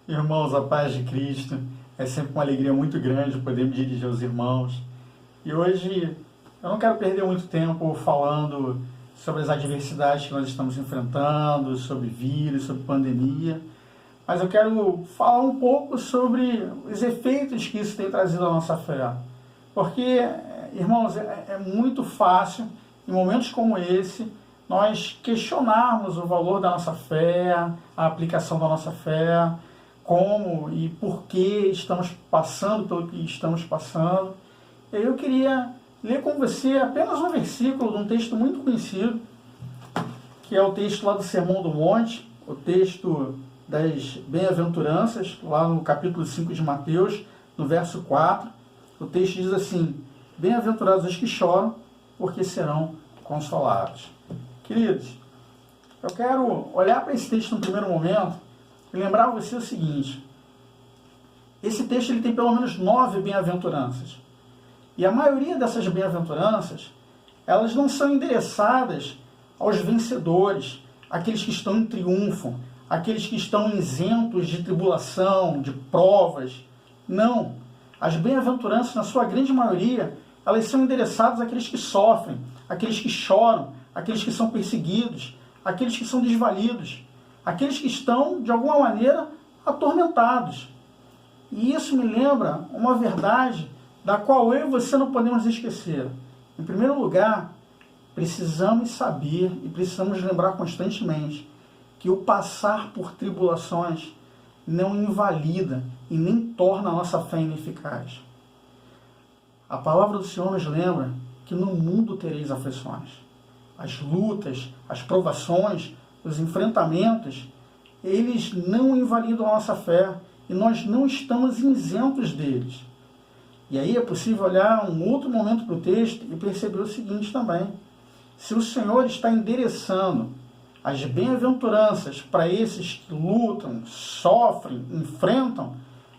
Irmãos, a paz de Cristo, é sempre uma alegria muito grande poder me dirigir aos irmãos. E hoje eu não quero perder muito tempo falando sobre as adversidades que nós estamos enfrentando, sobre vírus, sobre pandemia, mas eu quero falar um pouco sobre os efeitos que isso tem trazido à nossa fé. Porque, irmãos, é muito fácil, em momentos como esse, nós questionarmos o valor da nossa fé, a aplicação da nossa fé, como e por que estamos passando pelo que estamos passando. E aí eu queria ler com você apenas um versículo de um texto muito conhecido, que é o texto lá do Sermão do Monte, o texto das Bem-aventuranças, lá no capítulo 5 de Mateus, no verso 4. O texto diz assim: Bem-aventurados os que choram, porque serão consolados. Queridos, eu quero olhar para esse texto no primeiro momento e lembrar a você o seguinte: esse texto ele tem pelo menos 9 bem-aventuranças. E a maioria dessas bem-aventuranças, elas não são endereçadas aos vencedores, aqueles que estão em triunfo, aqueles que estão isentos de tribulação, de provas. Não. As bem-aventuranças, na sua grande maioria, elas são endereçadas àqueles que sofrem, àqueles que choram, àqueles que são perseguidos, àqueles que são desvalidos, aqueles que estão, de alguma maneira, atormentados. E isso me lembra uma verdade da qual eu e você não podemos esquecer. Em primeiro lugar, precisamos saber e precisamos lembrar constantemente que o passar por tribulações não invalida e nem torna a nossa fé ineficaz. A palavra do Senhor nos lembra que no mundo tereis aflições. As lutas, as provações, os enfrentamentos, eles não invalidam a nossa fé e nós não estamos isentos deles. E aí é possível olhar um outro momento para o texto e perceber o seguinte também: se o Senhor está endereçando as bem-aventuranças para esses que lutam, sofrem, enfrentam,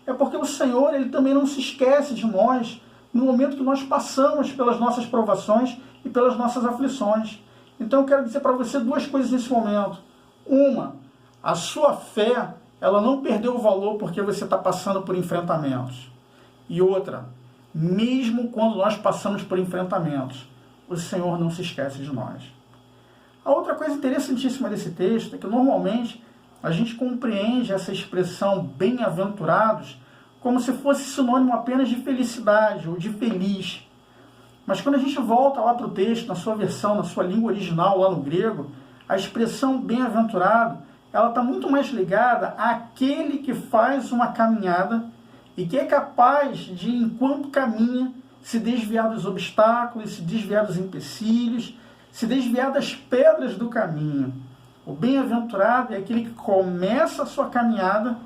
é porque o Senhor ele também não se esquece de nós no momento que nós passamos pelas nossas provações e pelas nossas aflições. Então eu quero dizer para você duas coisas nesse momento. Uma, a sua fé, ela não perdeu o valor porque você está passando por enfrentamentos. E outra, mesmo quando nós passamos por enfrentamentos, o Senhor não se esquece de nós. A outra coisa interessantíssima desse texto é que normalmente a gente compreende essa expressão bem-aventurados como se fosse sinônimo apenas de felicidade ou de feliz. Mas quando a gente volta lá para o texto, na sua versão, na sua língua original, lá no grego, a expressão bem-aventurado, ela está muito mais ligada àquele que faz uma caminhada e que é capaz de, enquanto caminha, se desviar dos obstáculos, se desviar dos empecilhos, se desviar das pedras do caminho. O bem-aventurado é aquele que começa a sua caminhada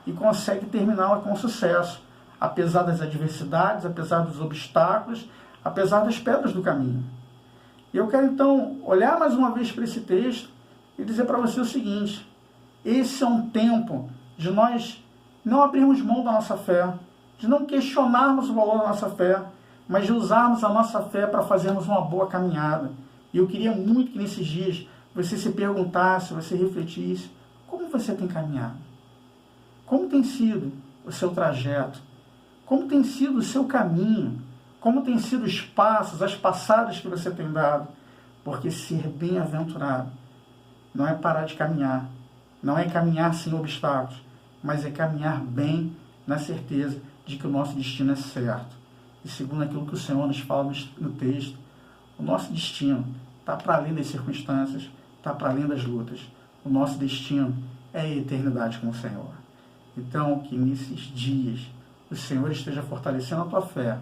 e consegue terminá-la com sucesso, apesar das adversidades, apesar dos obstáculos, apesar das pedras do caminho. E eu quero então olhar mais uma vez para esse texto e dizer para você o seguinte: esse é um tempo de nós não abrirmos mão da nossa fé, de não questionarmos o valor da nossa fé, mas de usarmos a nossa fé para fazermos uma boa caminhada. E eu queria muito que nesses dias você se perguntasse, você refletisse: como você tem caminhado? Como tem sido o seu trajeto? Como tem sido o seu caminho? Como tem sido os passos, as passadas que você tem dado? Porque ser bem-aventurado não é parar de caminhar, não é caminhar sem obstáculos, mas é caminhar bem na certeza de que o nosso destino é certo. E segundo aquilo que o Senhor nos fala no texto, o nosso destino está para além das circunstâncias, está para além das lutas. O nosso destino é a eternidade com o Senhor. Então, que nesses dias o Senhor esteja fortalecendo a tua fé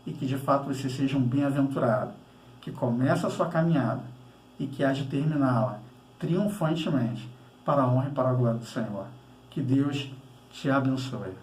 e que de fato você seja um bem-aventurado, que começa a sua caminhada e que há de terminá-la triunfantemente para a honra e para a glória do Senhor. Que Deus te abençoe.